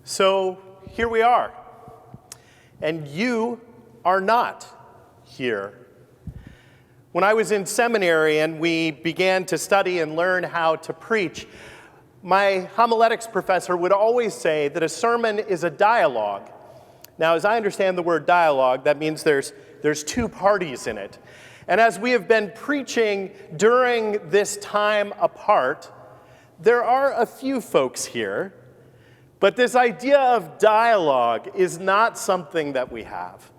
So here we are, and you are not here. When I was in seminary and we began to study and learn how to preach, my homiletics professor would always say that a sermon is a dialogue. Now, as I understand the word dialogue, that means there's two parties in it. And as we have been preaching during this time apart, there are a few folks here, but this idea of dialogue is not something that we have.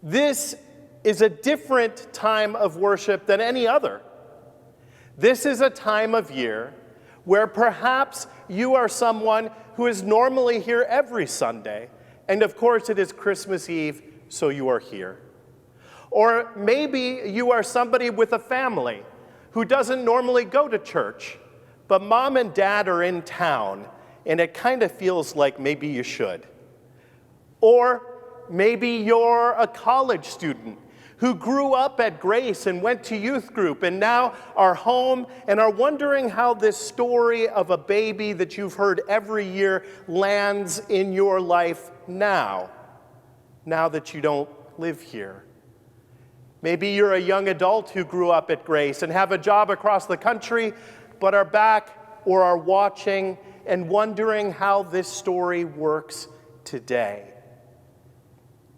This is a different time of worship than any other. This is a time of year where perhaps you are someone who is normally here every Sunday, and of course it is Christmas Eve, so you are here. Or maybe you are somebody with a family who doesn't normally go to church, but mom and dad are in town, and it kind of feels like maybe you should. Or maybe you're a college student who grew up at Grace and went to youth group and now are home and are wondering how this story of a baby that you've heard every year lands in your life now that you don't live here. Maybe you're a young adult who grew up at Grace and have a job across the country, but are back or are watching and wondering how this story works today.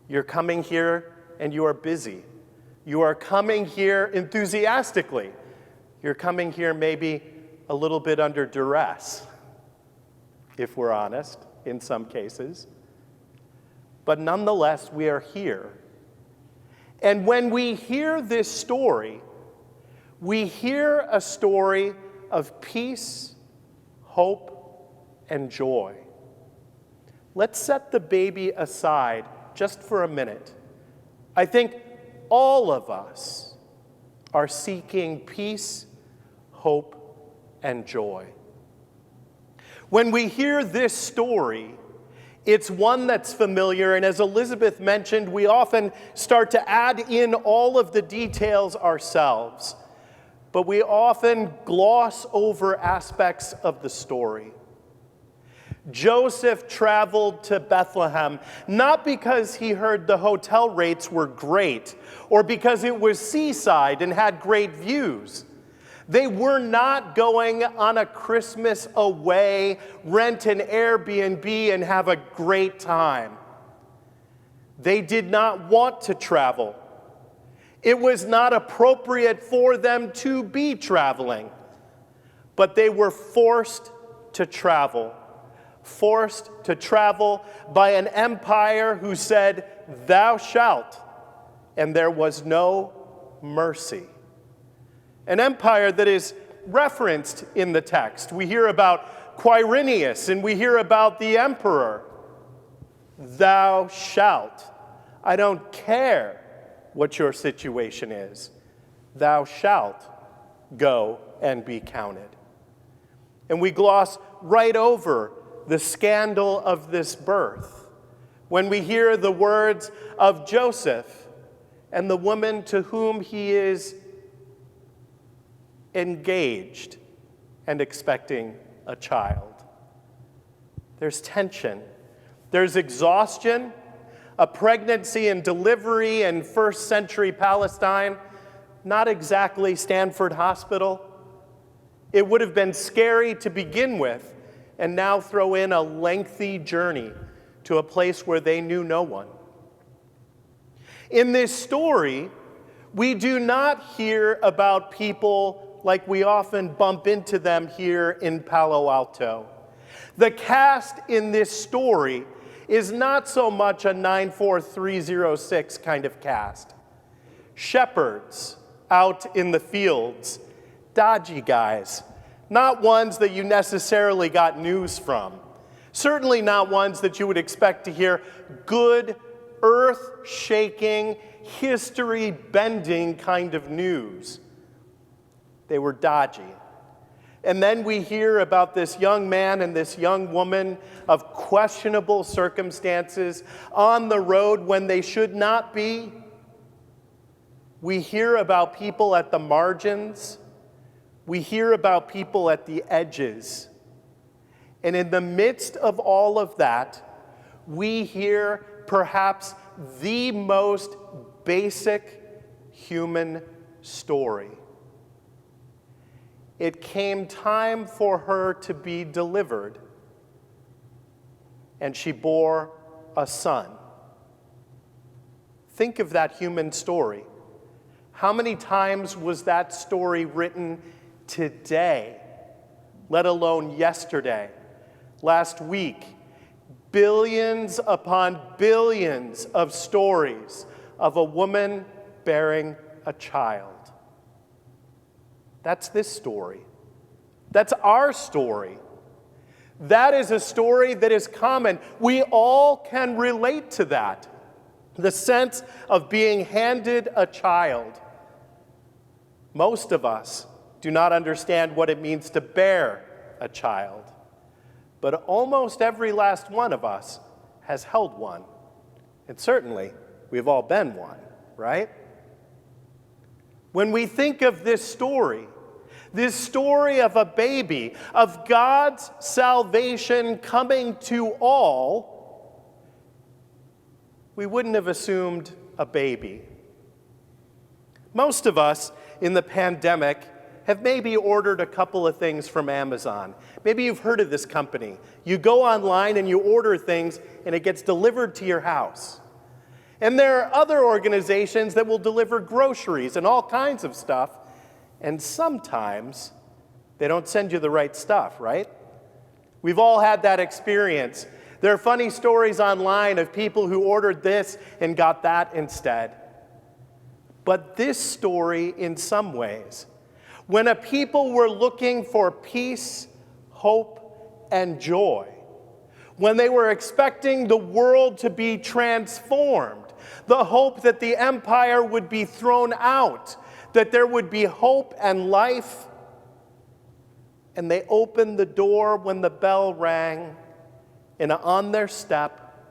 You're coming here and you are busy. You are coming here enthusiastically. You're coming here maybe a little bit under duress, if we're honest, in some cases. But nonetheless, we are here. And when we hear this story, we hear a story of peace, hope, and joy. Let's set the baby aside just for a minute. I think all of us are seeking peace, hope, and joy. When we hear this story, it's one that's familiar, and as Elizabeth mentioned, we often start to add in all of the details ourselves, but we often gloss over aspects of the story. Joseph traveled to Bethlehem, not because he heard the hotel rates were great, or because it was seaside and had great views. They were not going on a Christmas away, rent an Airbnb, and have a great time. They did not want to travel. It was not appropriate for them to be traveling, but they were forced to travel by an empire who said, "Thou shalt," and there was no mercy. An empire that is referenced in the text. We hear about Quirinius and we hear about the emperor. Thou shalt. I don't care what your situation is. Thou shalt go and be counted. And we gloss right over the scandal of this birth when we hear the words of Joseph and the woman to whom he is engaged and expecting a child. There's tension. There's exhaustion. A pregnancy and delivery in first century Palestine, not exactly Stanford Hospital. It would have been scary to begin with, and now throw in a lengthy journey to a place where they knew no one. In this story, we do not hear about people like we often bump into them here in Palo Alto. The cast in this story is not so much a 94306 kind of cast. Shepherds out in the fields, dodgy guys, not ones that you necessarily got news from. Certainly not ones that you would expect to hear good, earth-shaking, history-bending kind of news. They were dodgy. And then we hear about this young man and this young woman of questionable circumstances on the road when they should not be. We hear about people at the margins. We hear about people at the edges. And in the midst of all of that, we hear perhaps the most basic human story. It came time for her to be delivered, and she bore a son. Think of that human story. How many times was that story written today, let alone yesterday, last week? Billions upon billions of stories of a woman bearing a child. That's this story. That's our story. That is a story that is common. We all can relate to that. The sense of being handed a child. Most of us do not understand what it means to bear a child. But almost every last one of us has held one. And certainly, we've all been one, right? When we think of this story of a baby, of God's salvation coming to all, we wouldn't have assumed a baby. Most of us in the pandemic have maybe ordered a couple of things from Amazon. Maybe you've heard of this company. You go online and you order things and it gets delivered to your house. And there are other organizations that will deliver groceries and all kinds of stuff. And sometimes they don't send you the right stuff, right? We've all had that experience. There are funny stories online of people who ordered this and got that instead. But this story, in some ways, when a people were looking for peace, hope, and joy, when they were expecting the world to be transformed, the hope that the empire would be thrown out, that there would be hope and life, and they opened the door when the bell rang, and on their step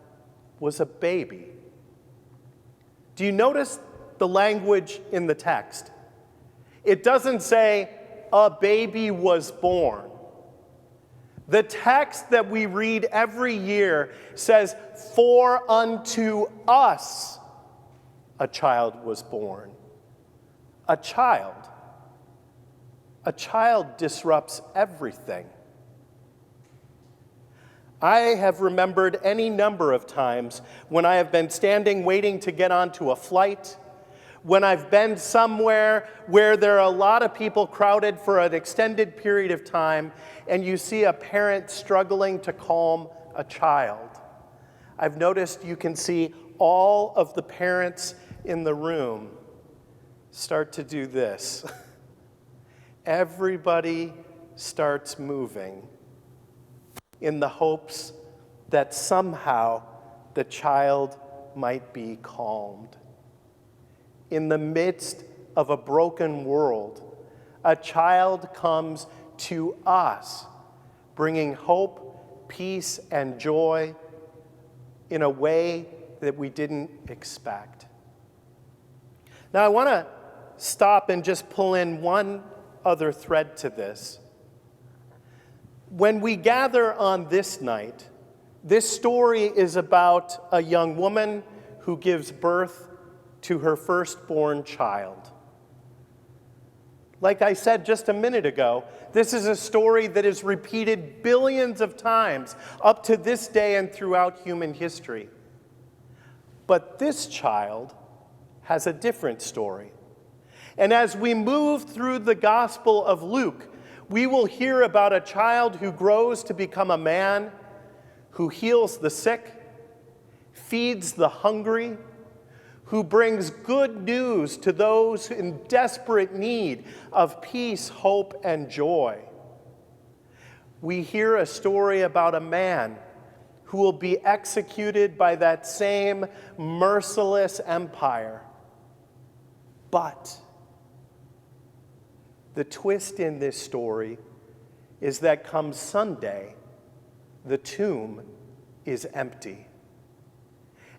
was a baby. Do you notice the language in the text? It doesn't say, a baby was born. The text that we read every year says, for unto us a child was born. A child. A child disrupts everything. I have remembered any number of times when I have been standing waiting to get onto a flight, when I've been somewhere where there are a lot of people crowded for an extended period of time, and you see a parent struggling to calm a child. I've noticed you can see all of the parents in the room start to do this. Everybody starts moving in the hopes that somehow the child might be calmed. In the midst of a broken world, a child comes to us, bringing hope, peace, and joy in a way that we didn't expect. Now, I want to stop and just pull in one other thread to this. When we gather on this night, this story is about a young woman who gives birth to her firstborn child. Like I said just a minute ago, this is a story that is repeated billions of times up to this day and throughout human history. But this child has a different story. And as we move through the Gospel of Luke, we will hear about a child who grows to become a man, who heals the sick, feeds the hungry, who brings good news to those in desperate need of peace, hope, and joy. We hear a story about a man who will be executed by that same merciless empire. But the twist in this story is that come Sunday, the tomb is empty.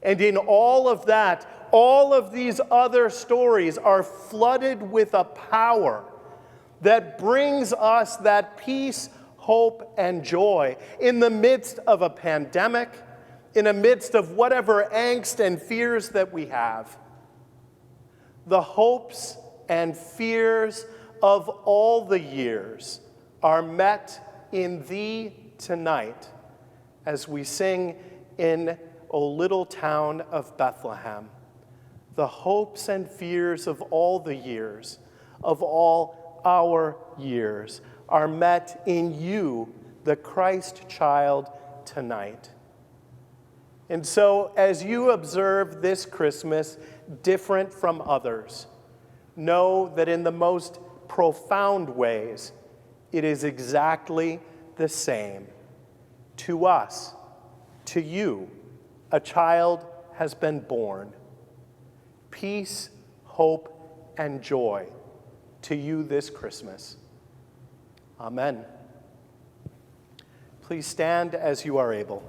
And in all of that, all of these other stories are flooded with a power that brings us that peace, hope, and joy in the midst of a pandemic, in the midst of whatever angst and fears that we have. The hopes and fears of all the years are met in Thee tonight as we sing in O little town of Bethlehem. The hopes and fears of all the years, of all our years, are met in You, the Christ child, tonight. And so, as you observe this Christmas different from others, know that in the most profound ways, it is exactly the same. To us, to you, a child has been born. Peace, hope, and joy to you this Christmas. Amen. Please stand as you are able.